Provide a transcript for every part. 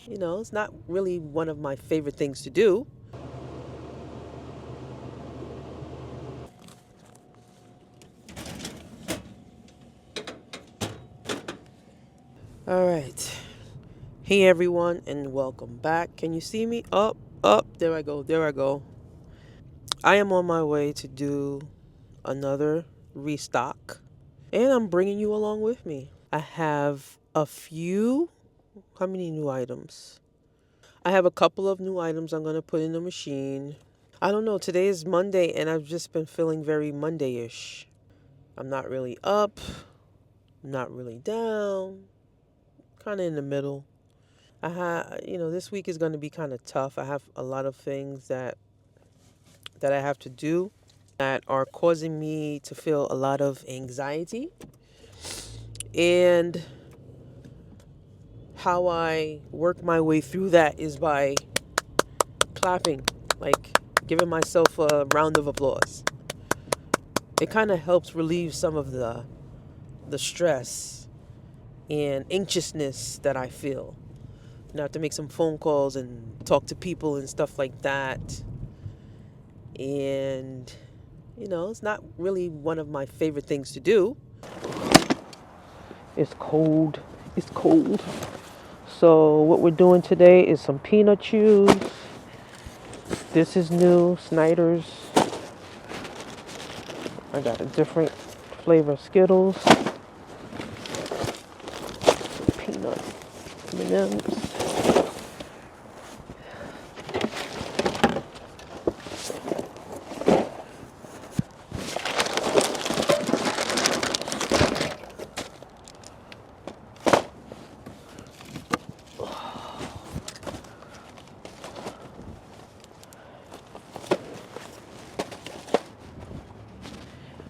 It's not really one of my favorite things to do. All right. Hey everyone, and welcome back. Can you see me? Up. There I go. There I go. I am on my way to do another restock, and I'm bringing you along with me. I have a few. How many new items? I have a couple of new items I'm going to put in the machine. I don't know. Today is Monday, and I've just been feeling very Monday ish. I'm not really up, not really down, kind of in the middle. This week is going to be kind of tough. I have a lot of things that I have to do that are causing me to feel a lot of anxiety. And how I work my way through that is by clapping, like giving myself a round of applause. It kind of helps relieve some of the stress and anxiousness that I feel. I have to make some phone calls and talk to people and stuff like that. And it's not really one of my favorite things to do. It's cold. It's cold. So what we're doing today is some peanut chews. This is new, Snyder's. I got a different flavor of Skittles. Peanut M&Ms.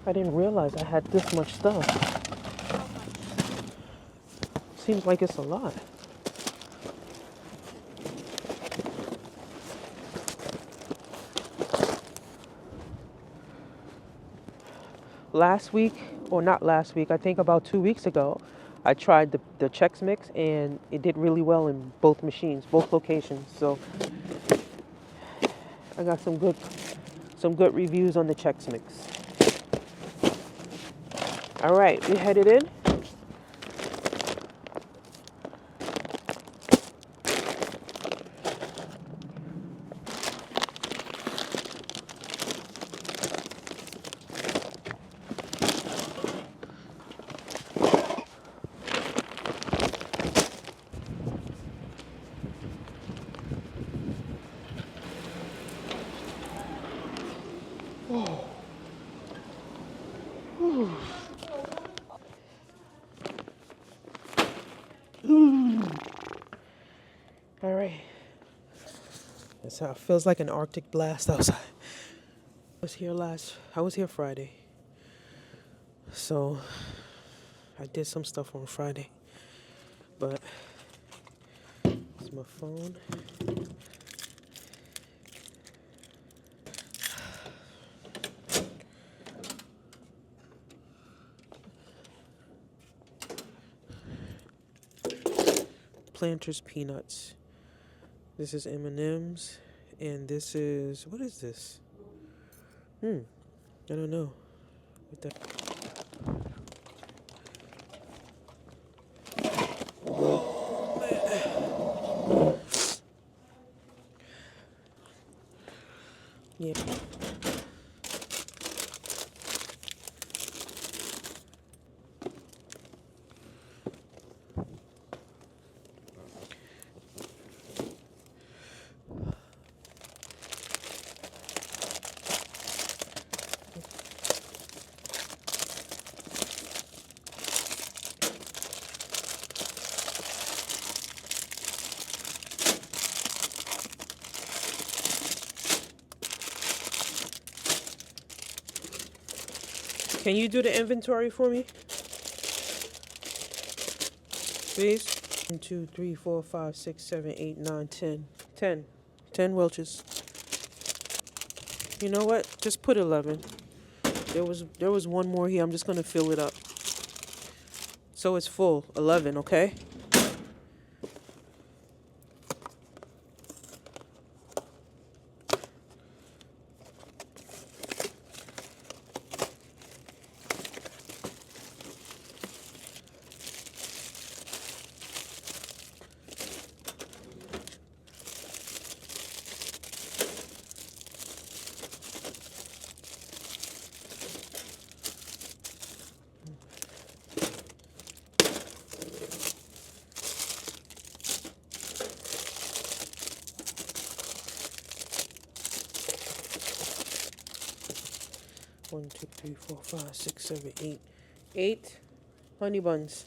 I didn't realize I had this much stuff. Seems like it's a lot. Last week, or not last week, I think about 2 weeks ago, I tried the Chex Mix and it did really well in both machines, both locations. So I got some good reviews on the Chex Mix. All right, we headed in. All right. That's how it feels, like an Arctic blast outside. I was here Friday. So I did some stuff on Friday. But it's my phone. Planters peanuts. This is M&Ms, and this is, what is this? I don't know. What the? Yeah. Can you do the inventory for me, please? 1, 2, 3, 4, 5, 6, 7, 8, 9, 10. 10. 10 Welch's. You know what? Just put 11. There was one more here. I'm just gonna fill it up. So it's full. 11, okay? 1, 2, 3, 4, 5, 6, 7, 8. 8 honey buns.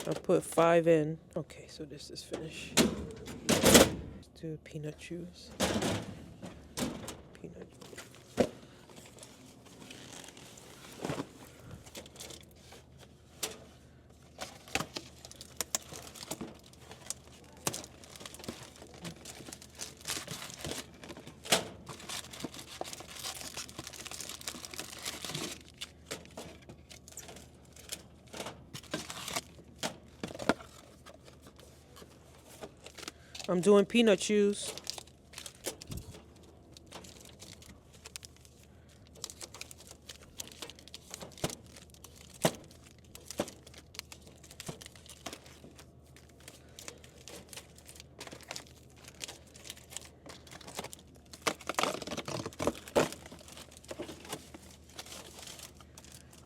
I put 5 in. Okay, so this is finished. Let's do peanut chews. Peanut. I'm doing peanut chews.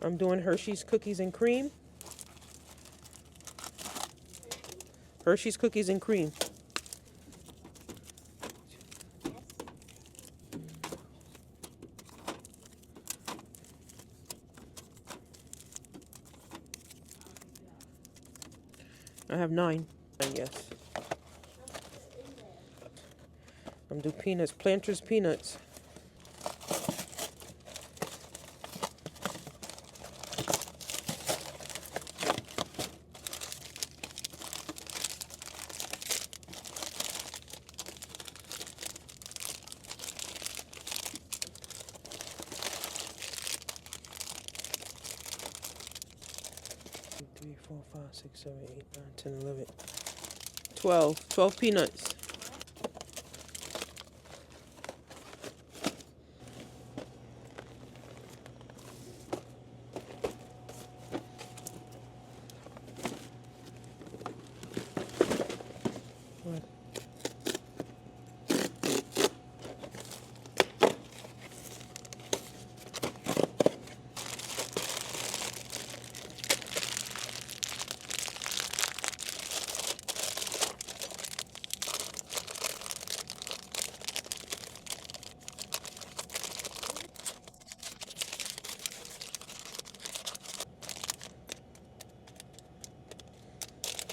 I'm doing Hershey's cookies and cream. Hershey's cookies and cream. I have 9. Yes. I'm doing peanuts. Planters peanuts. Two, 3, 4, 5, 6, 7, 8, 9, 10, 11. 12. 12 peanuts.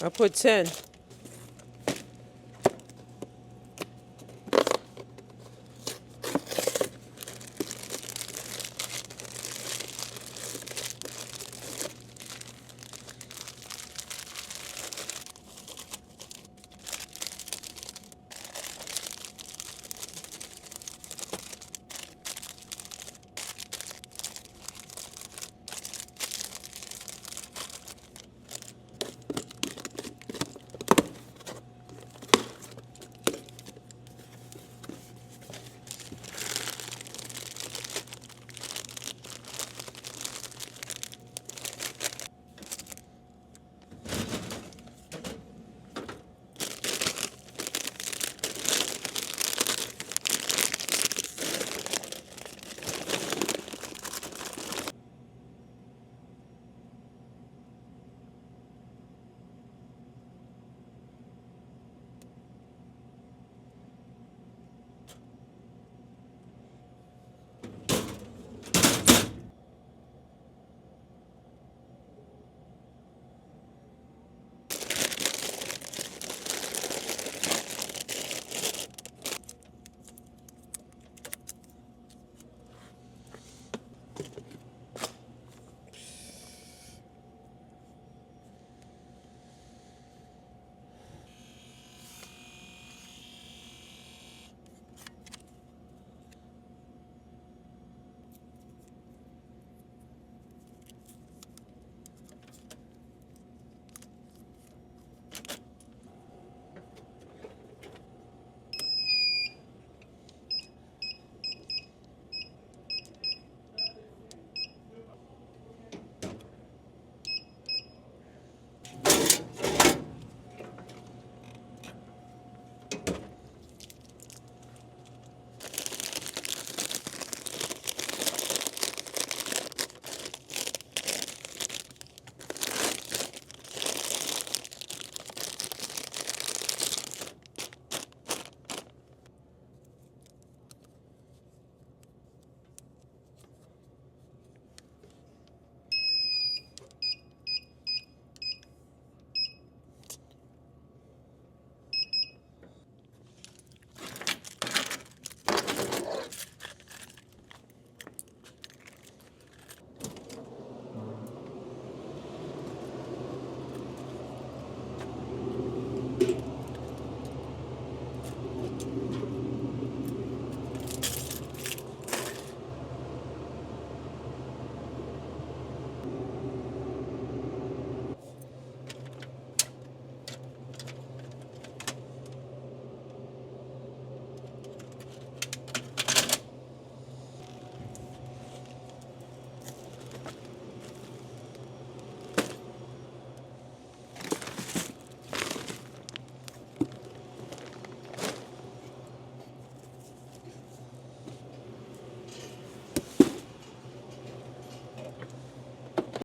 I put 10.